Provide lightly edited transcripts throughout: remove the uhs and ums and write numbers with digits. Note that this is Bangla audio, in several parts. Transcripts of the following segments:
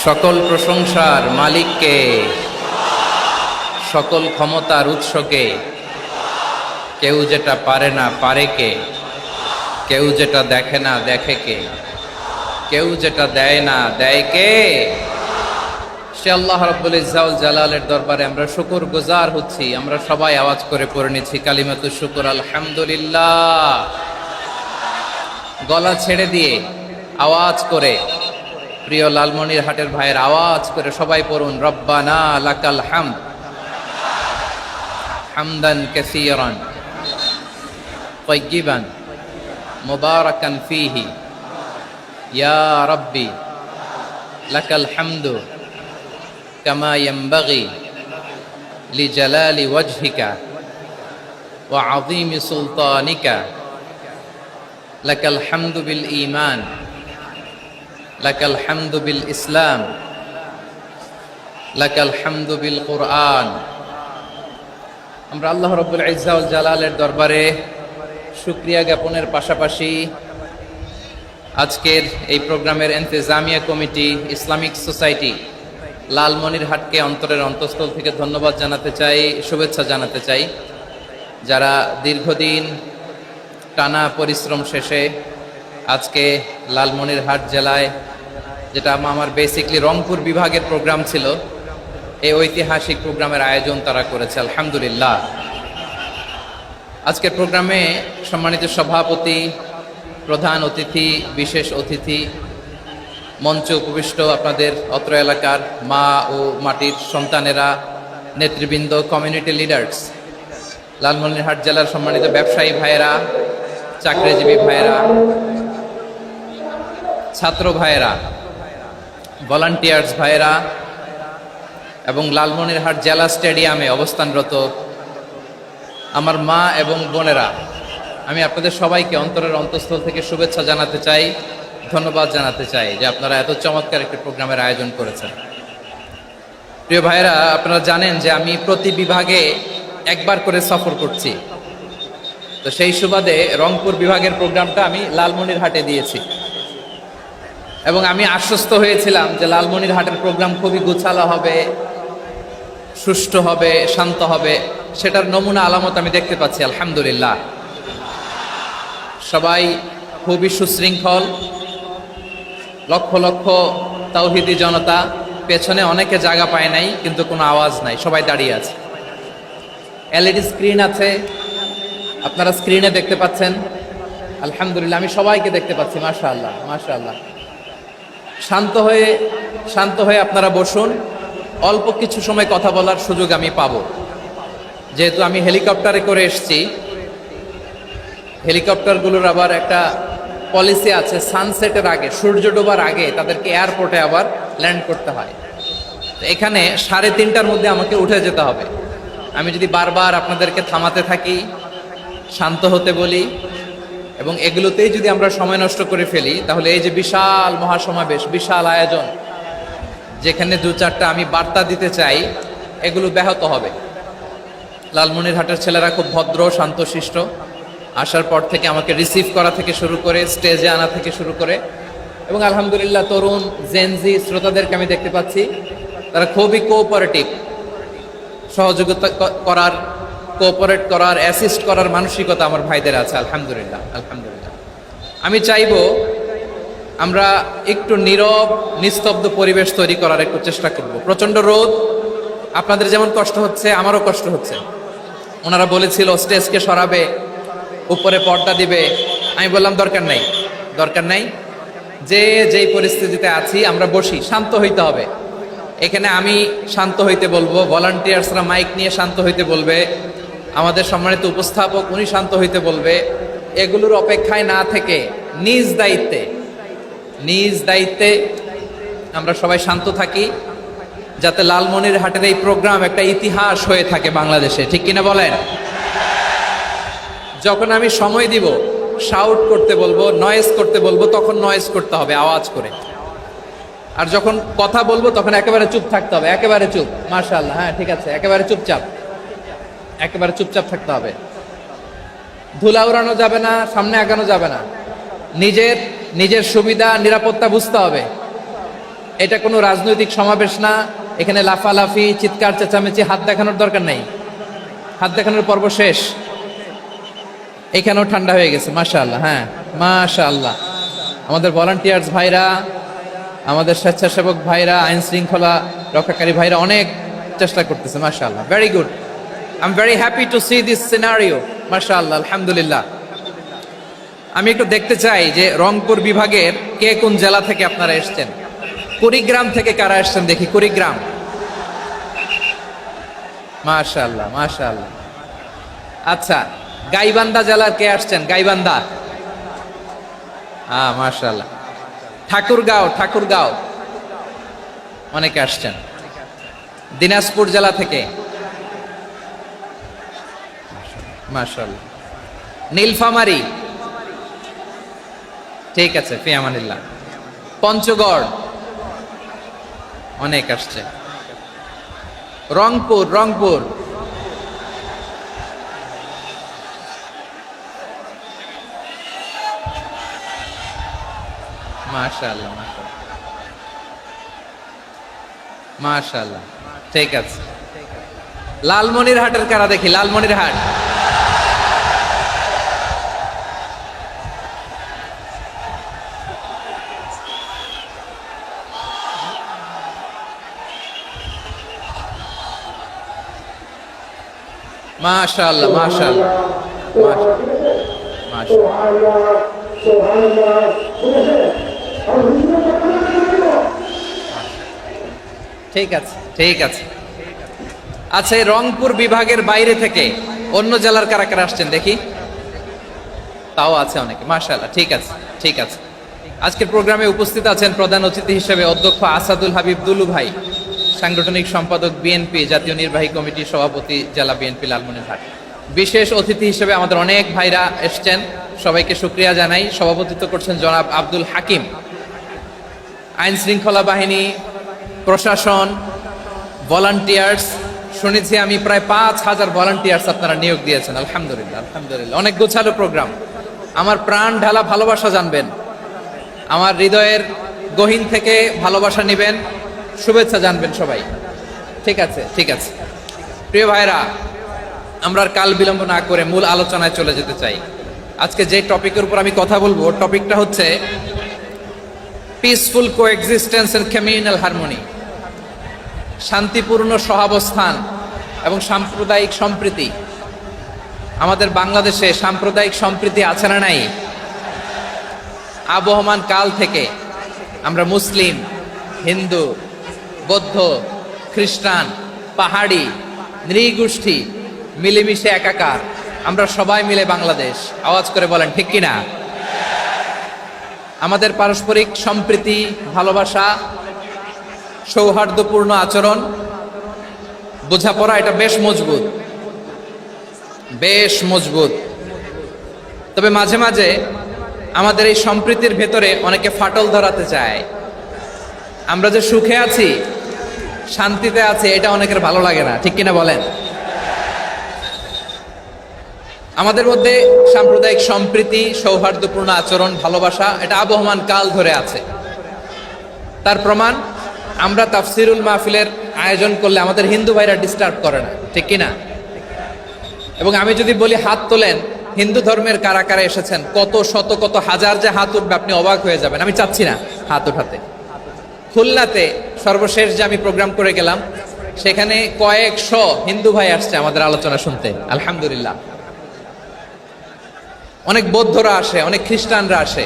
সকল প্রশংসার মালিককে, সকল ক্ষমতার উৎসকে। কেউ যেটা পারে না পারে কে, কেউ যেটা দেখে না দেখে কে, কেউ যেটা দেয় না দেয় কে। সে আল্লাহ রাব্বুল ইজ্জা ওয়াল জালালের দরবারে আমরা শুকর গুজার হচ্ছি। আমরা সবাই আওয়াজ করে পড়ে নিচ্ছি কালিমাতুশ শুকর, আলহামদুলিল্লাহ। গলা ছেড়ে দিয়ে আওয়াজ করে, প্রিয় লালমনিরহাটের ভাইয়ের আওয়াজ করে সবাই পড়ুন, রব্বানা লাকাল হামদ হামদান কাসীরান তাইয়িবান মুবারাকান ফীহি ইয়া রাব্বি লাকাল হামদু কামা ইয়ানবাগি লিজালালি ওয়াজহিকা ওয়া আযীমি সুলতানিকা। লাকাল হামদু বিল ঈমান, লাকাল হামদু বিল ইসলাম, লাকাল হামদু বিল কুরআন। আমরা আল্লাহ রাব্বুল ইজ্জা ওয়াল জালালের দরবারে শুকরিয়া জ্ঞাপনের পাশাপাশি আজকের এই প্রোগ্রামের ইন্তেজামিয়া কমিটি, ইসলামিক সোসাইটি লালমনিরহাটকে অন্তরের অন্তঃস্থল থেকে ধন্যবাদ জানাতে চাই, শুভেচ্ছা জানাতে চাই। যারা দীর্ঘদিন টানা পরিশ্রম শেষে আজকে লালমনিরহাট জেলায়, যেটা আমার বেসিকলি রংপুর বিভাগের প্রোগ্রাম ছিল, এই ঐতিহাসিক প্রোগ্রামের আয়োজন তারা করেছে, আলহামদুলিল্লাহ। আজকের প্রোগ্রামে সম্মানিত সভাপতি, প্রধান অতিথি, বিশেষ অতিথি, মঞ্চে উপবিষ্ট আপনাদের অত্র এলাকার মা ও মাটির সন্তানেরা, নেতৃবৃন্দ, কমিউনিটি লিডার্স, লালমনিরহাট জেলার সম্মানিত ব্যবসায়ী ভাইয়েরা, চাকরিজীবী ভাইয়েরা, ছাত্র ভাইয়েরা, ভলান্টিয়ার্স ভাইয়েরা এবং লালমনিরহাট জেলা স্টেডিয়ামে অবস্থানরত আমার মা এবং বোনেরা, আমি আপনাদের সবাইকে অন্তরের অন্তঃস্থল থেকে শুভেচ্ছা জানাতে চাই, ধন্যবাদ জানাতে চাই যে আপনারা এত চমৎকার একটি প্রোগ্রামের আয়োজন করেছেন। প্রিয় ভাইয়েরা, আপনারা জানেন যে আমি প্রতি বিভাগে একবার করে সফর করছি। তো সেই সুবাদে রংপুর বিভাগের প্রোগ্রামটা আমি লালমনিরহাটে দিয়েছি এবং আমি আশ্বস্ত হয়েছিলাম যে লালমনিরহাটের প্রোগ্রাম খুবই গোছালো হবে, সুষ্ঠু হবে, শান্ত হবে। সেটার নমুনা আলামত আমি দেখতে পাচ্ছি, আলহামদুলিল্লাহ। সবাই খুবই সুশৃঙ্খল, লক্ষ লক্ষ তাওহীদি জনতা, পেছনে অনেকে জায়গা পায় নাই কিন্তু কোনো আওয়াজ নাই, সবাই দাঁড়িয়ে আছে। এলইডি স্ক্রিন আছে, আপনারা স্ক্রিনে দেখতে পাচ্ছেন, আলহামদুলিল্লাহ। আমি সবাইকে দেখতে পাচ্ছি, মাশাআল্লাহ মাশাআল্লাহ। শান্ত হয়ে আপনারা বসুন। অল্প কিছু সময় কথা বলার সুযোগ আমি পাবো, যেহেতু আমি হেলিকপ্টারে করে এসেছি। হেলিকপ্টারগুলোর আবার একটা পলিসি আছে, সানসেটের আগে, সূর্য ডোবার আগে তাদেরকে এয়ারপোর্টে আবার ল্যান্ড করতে হয়। তো এখানে 3:30টার মধ্যে আমাকে উঠে যেতে হবে। আমি যদি বারবার আপনাদেরকে থামাতে থাকি, শান্ত হতে বলি এবং এগুলোতেই যদি আমরা সময় নষ্ট করে ফেলি, তাহলে এই যে বিশাল মহাসমাবেশ, বিশাল আয়োজন, যেখানে 2-4টা আমি বার্তা দিতে চাই, এগুলো ব্যাহত হবে। লালমনিরহাটের ছেলেরা খুব ভদ্র, শান্তশিষ্ট। আসার পর থেকে আমাকে রিসিভ করা থেকে শুরু করে, স্টেজে আনা থেকে শুরু করে, এবং আলহামদুলিল্লাহ তরুণ জেনজি শ্রোতাদেরকে আমি দেখতে পাচ্ছি, তারা খুবই কোঅপারেটিভ। সহযোগিতা করার, কোঅপারেট করার, অ্যাসিস্ট করার মানসিকতা আমার ভাইদের আছে, আলহামদুলিল্লাহ আলহামদুলিল্লাহ। আমি চাইবো আমরা একটু নীরব, নিস্তব্ধ পরিবেশ তৈরি করার একটু চেষ্টা করব। প্রচণ্ড রোদ, আপনাদের যেমন কষ্ট হচ্ছে আমারও কষ্ট হচ্ছে। ওনারা বলেছিল স্টেজকে সরাবে, উপরে পর্দা দিবে। আমি বললাম দরকার নাই, দরকার নাই। যেই পরিস্থিতিতে আছি আমরা বসি, শান্ত হইতে হবে। এখানে আমি শান্ত হইতে বলবো, ভলান্টিয়ার্সরা মাইক নিয়ে শান্ত হইতে বলবে, আমাদের সম্মানিত উপস্থাপক উনি শান্ত হইতে বলবে। এগুলোর অপেক্ষায় না থেকে নিজ দায়িত্বে আমরা সবাই শান্ত থাকি, যাতে লালমনিরহাটের এই প্রোগ্রাম একটা ইতিহাস হয়ে থাকে বাংলাদেশে, ঠিক কিনা বলেন? যখন আমি সময় দিব, শাউট করতে বলবো, নয়েজ করতে বলবো, তখন নয়েজ করতে হবে আওয়াজ করে। আর যখন কথা বলবো তখন একেবারে চুপ থাকতে হবে, একেবারে চুপ। মাশাআল্লাহ, হ্যাঁ ঠিক আছে, একেবারে চুপচাপ, একেবারে চুপচাপ থাকতে হবে। ধুলা উড়ানো যাবে না, সামনে আগানো যাবে না। নিজের সুবিধা, নিরাপত্তা বুঝতে হবে। এটা কোনো রাজনৈতিক সমাবেশ না, এখানে লাফালাফি, চিৎকার চেঁচামেচি, হাত দেখানোর দরকার নেই। হাত দেখানোর পর্ব শেষ। এখানেও ঠান্ডা হয়ে গেছে, মাশাআল্লাহ। হ্যাঁ, মাশাআল্লাহ। আমাদের ভলান্টিয়ার্স ভাইরা, আমাদের স্বেচ্ছাসেবক ভাইরা, আইন শৃঙ্খলা রক্ষাকারী ভাইরা অনেক চেষ্টা করতেছে, মাশাআল্লাহ। Very good, I am very happy to C this scenario, মাশাআল্লাহ, আলহামদুলিল্লাহ। আমি একটু দেখতে চাই যে রংপুর বিভাগের কে কোন জেলা থেকে আপনারা এসেছেন। কুড়িগ্রাম থেকে কারা এসেছেন দেখি, কুড়িগ্রাম। মাশাআল্লাহ, মাশাআল্লাহ। আচ্ছা, গাইবান্ধা জেলার কে আসছেন? গাইবান্ধা, মাশাআল্লাহ। ঠাকুরগাঁও, ঠাকুরগাঁও অনেকে আসছেন। দিনাজপুর জেলা থেকে, মাশাআল্লাহ। নীলফামারী, ঠিক আছে, ফি আমানিল্লাহ। পঞ্চগড় অনেক আসছে। রংপুর, রংপুর, মাশাআল্লাহ, মাশাআল্লাহ, মাশাআল্লাহ, ঠিক আছে। লালমনিরহাটের কারা দেখি, লালমনিরহাট। মাশাআল্লাহ, মাশাআল্লাহ, মাশাআল্লাহ। ঠিক আছে, ঠিক আছে। আচ্ছা, এই রংপুর বিভাগের বাইরে থেকে অন্য জেলার কারা কারা আসছেন দেখি। তাও আছে অনেকে, মাশাআল্লাহ, ঠিক আছে, ঠিক আছে। আজকের প্রোগ্রামে উপস্থিত আছেন প্রধান অতিথি হিসেবে অধ্যক্ষ আসাদুল হাবিব দুলু ভাই, সাংগঠনিক সম্পাদক বিএনপি, জাতীয় নির্বাহী কমিটির সভাপতি, জেলা বিএনপি লালমনিরহাট। বিশেষ অতিথি হিসেবে আমাদের অনেক ভাইরা এসছেন, সবাইকে শুকরিয়া জানাই। সভাপতিত্ব করছেন জনাব আব্দুল হাকিম। আইন শৃঙ্খলা বাহিনী, প্রশাসন, ভলান্টিয়ার্স, শুনেছি আমি প্রায় 5,000 ভলান্টিয়ার্স আপনারা নিয়োগ দিয়েছেন, আলহামদুলিল্লাহ, আলহামদুলিল্লাহ। অনেক গোছালো প্রোগ্রাম। আমার প্রাণ ঢালা ভালোবাসা জানবেন, আমার হৃদয়ের গহীন থেকে ভালোবাসা নেবেন, শুভেচ্ছা জানবেন সবাই। ঠিক আছে, ঠিক আছে। প্রিয় ভাইরা, আমরা আর কাল বিলম্ব না করে মূল আলোচনায় চলে যেতে চাই। আজকে যে টপিকের উপর আমি কথা বলবো, টপিকটা হচ্ছে peaceful coexistence and communal harmony, শান্তিপূর্ণ সহাবস্থান এবং সাম্প্রদায়িক সম্প্রীতি। আমাদের বাংলাদেশে সাম্প্রদায়িক সম্প্রীতি আছে না নাই? আবহমান কাল থেকে আমরা মুসলিম, হিন্দু, বৌদ্ধ, খ্রিস্টান, পাহাড়ি, নৃগোষ্ঠী মিলেমিশে একাকার, আমরা সবাই মিলে বাংলাদেশ। আওয়াজ করে বলেন ঠিক কিনা? আমাদের পারস্পরিক সম্প্রীতি, ভালোবাসা, সৌহার্দ্যপূর্ণ আচরণ, বোঝাপড়া, এটা বেশ মজবুত, বেশ মজবুত। তবে মাঝে মাঝে আমাদের এই সম্প্রীতির ভেতরে অনেকে ফাটল ধরাতে চায়। আমরা যে সুখে আছি, শান্তিতে আছি, এটা অনেকের ভালো লাগে না, ঠিক কিনা বলেন? আমাদের মধ্যে সাম্প্রদায়িক সম্প্রীতি, সৌহার্দ্যপূর্ণ আচরণ, ভালোবাসা, এটা আবহমান কাল ধরে আছে। তার প্রমাণ, আমরা তাফসিরুল মাহফিলের আয়োজন করলে আমাদের হিন্দু ভাইরা ডিস্টার্ব করে না, ঠিক কিনা? এবং আমি যদি বলি হাত তোলেন, হিন্দু ধর্মের কারা কারা এসেছেন, কত শত কত হাজার যে হাত উঠবে, আপনি অবাক হয়ে যাবেন। আমি চাচ্ছি না হাত উঠাতে। খুলনাতে সর্বশেষ যে আমি প্রোগ্রাম করে গেলাম, সেখানে কয়েকশো হিন্দু ভাই আসছে আমাদের আলোচনা শুনতে, আলহামদুলিল্লাহ। অনেক বৌদ্ধরা আসে, অনেক খ্রিস্টানরা আসে।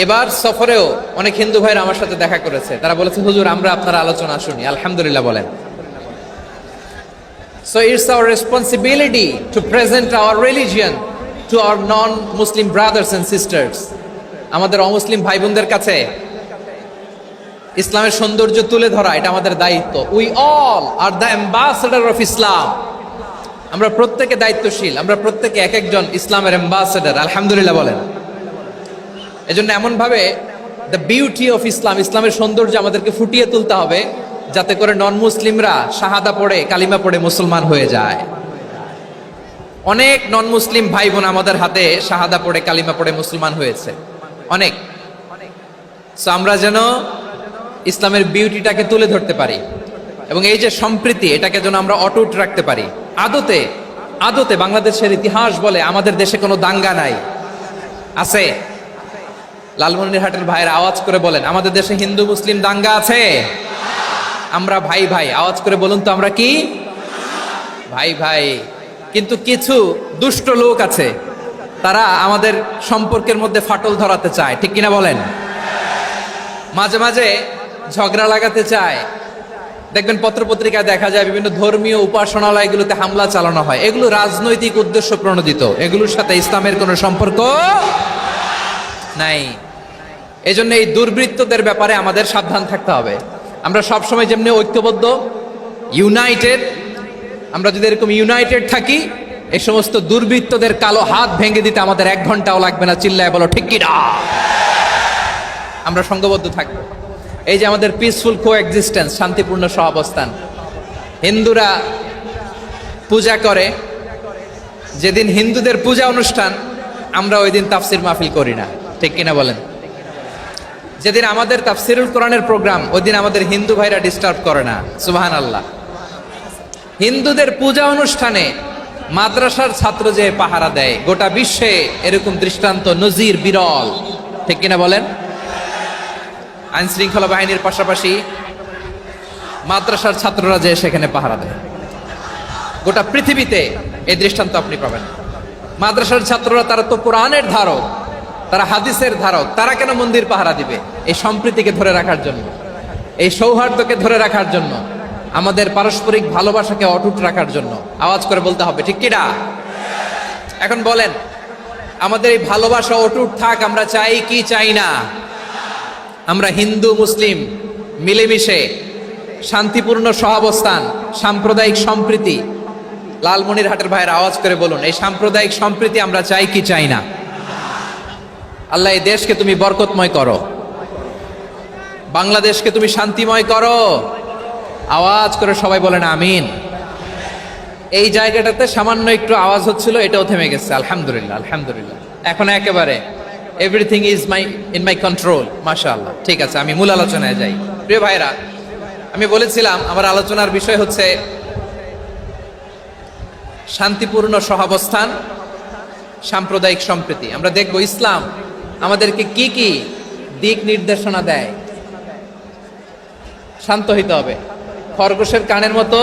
এবার সফরেও অনেক হিন্দু ভাইরা আমার সাথে দেখা করেছে। তারা বলেছে, হুজুর, আমরা আপনার আলোচনা শুনি, আলহামদুলিল্লাহ বলেন। So it's our responsibility to present our religion to our non-Muslim brothers and sisters. আমাদের অমুসলিম ভাই বোনদের কাছে ইসলামের সৌন্দর্য তুলে ধরা, এটা আমাদের দায়িত্ব। We all are the ambassador of Islam. আমরা প্রত্যেকে দায়িত্বশীল, আমরা প্রত্যেকে এক একজন ইসলামের অ্যাম্বাসেডর, আলহামদুলিল্লাহ বলেন। এজন্য এমন ভাবে দ্য বিউটি অফ ইসলাম, ইসলামের সৌন্দর্য আমাদেরকে ফুটিয়ে তুলতে হবে, যাতে করে নন মুসলিমরা শাহাদা পড়ে, কালিমা পড়ে মুসলমান হয়ে যায়। অনেক নন মুসলিম ভাই বোন আমাদের হাতে শাহাদা পড়ে, কালিমা পড়ে মুসলমান হয়েছে, অনেক। সো আমরা যেন ইসলামের বিউটিটাকে তুলে ধরতে পারি, এবং এই যে সম্প্রীতি, এটাকে যেন আমরা অটুট রাখতে পারি। আদতে আদতে বাংলাদেশের ইতিহাস বলে আমাদের দেশে কোনো দাঙ্গা নাই, আছে? লালমনিরহাটের ভাইয়ের আওয়াজ করে বলেন, আমাদের দেশে হিন্দু মুসলিম দাঙ্গা আছে? আমরা ভাই ভাই, আওয়াজ করে বলুন তো, আমরা কি ভাই ভাই? কিন্তু কিছু দুষ্ট লোক আছে, তারা আমাদের সম্পর্কের মধ্যে ফাটল ধরাতে চায়, ঠিক কিনা বলেন? মাঝে মাঝে ঝগড়া লাগাতে চায়। দেখবেন পত্রপত্রিকায় দেখা যায় বিভিন্ন ধর্মীয় উপাসনালয়গুলোতে হামলা চালানো হয়। এগুলো রাজনৈতিক উদ্দেশ্য প্রণোদিত, এগুলোর সাথে ইসলামের কোনো সম্পর্ক নাই। এজন্য এই দুর্বৃত্তদের ব্যাপারে আমাদের সাবধান থাকতে হবে। আমরা সবসময় যেমনি ঐক্যবদ্ধ, ইউনাইটেড, আমরা যদি এরকম ইউনাইটেড থাকি, এই সমস্ত দুর্বৃত্তদের কালো হাত ভেঙে দিতে আমাদের 1 ঘন্টাও লাগবে না। চিল্লায় বলো ঠিক কিনা? আমরা সংঘবদ্ধ থাকবো। এই যে আমাদের পিসফুল কো এক্সিস্টেন্স, শান্তিপূর্ণ সহাবস্থান। হিন্দুরা পূজা করে, যেদিন হিন্দুদের পূজা অনুষ্ঠান, আমরা ওই দিন তাফসির মাহফিল করি না, ঠিক কিনা বলেন? যেদিন আমাদের তাফসিরুল কোরআনের প্রোগ্রাম, ওই দিন আমাদের হিন্দু ভাইরা ডিস্টার্ব করে না। সুবহানাল্লাহ। হিন্দুদের পূজা অনুষ্ঠানে মাদ্রাসার ছাত্র যে পাহারা দেয়, গোটা বিশ্বে এরকম দৃষ্টান্ত নজির বিরল, ঠিক কিনা বলেন? আইন শৃঙ্খলা বাহিনীর পাশাপাশি মাদ্রাসার ছাত্ররা যে সেখানে পাহারা দেয়, গোটা পৃথিবীতে এই দৃষ্টান্ত আপনি পাবেন। মাদ্রাসার ছাত্ররা, তারা তো কোরআনের ধারক, তারা হাদিসের ধারক, তারা কেন মন্দির পাহারা দিবে? এই সম্প্রীতিকে ধরে রাখার জন্য, এই সৌহার্দ্যকে ধরে রাখার জন্য, আমাদের পারস্পরিক ভালোবাসাকে অটুট রাখার জন্য। আওয়াজ করে বলতে হবে ঠিক কিনা? এখন বলেন, আমাদের এই ভালোবাসা অটুট থাক, আমরা চাই কি চাই না? আমরা হিন্দু মুসলিম মিলেমিশে শান্তিপূর্ণ সহাবস্থান, সাম্প্রদায়িক সম্প্রীতি। লালমনিরহাটের ভাইয়ের আওয়াজ করে বলুন, এই সাম্প্রদায়িক সম্প্রীতি আমরা চাই কি চাই না? আল্লাহ এই দেশকে তুমি বরকতময় করো, বাংলাদেশকে তুমি শান্তিময় করো। আওয়াজ করে সবাই বলেন আমিন। এই জায়গাটাতে সামান্য একটু আওয়াজ হচ্ছিল, এটাও থেমে গেছে। আলহামদুলিল্লাহ, আলহামদুলিল্লাহ। এখন একেবারে everything is in my control. মাশাআল্লাহ। ঠিক আছে, আমি মূল আলোচনায় যাই। প্রিয় ভাইরা, আমি বলেছিলাম আমার আলোচনার বিষয় হচ্ছে শান্তিপূর্ণ সহাবস্থান, সাম্প্রদায়িক সম্প্রীতি। আমরা দেখব ইসলাম আমাদেরকে কি কি দিক নির্দেশনা দেয়। শান্ত হইতে হবে। খরগোশের কানের মতো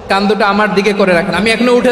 কান দুটো আমার দিকে করে রাখেন। আমি এখনো উঠে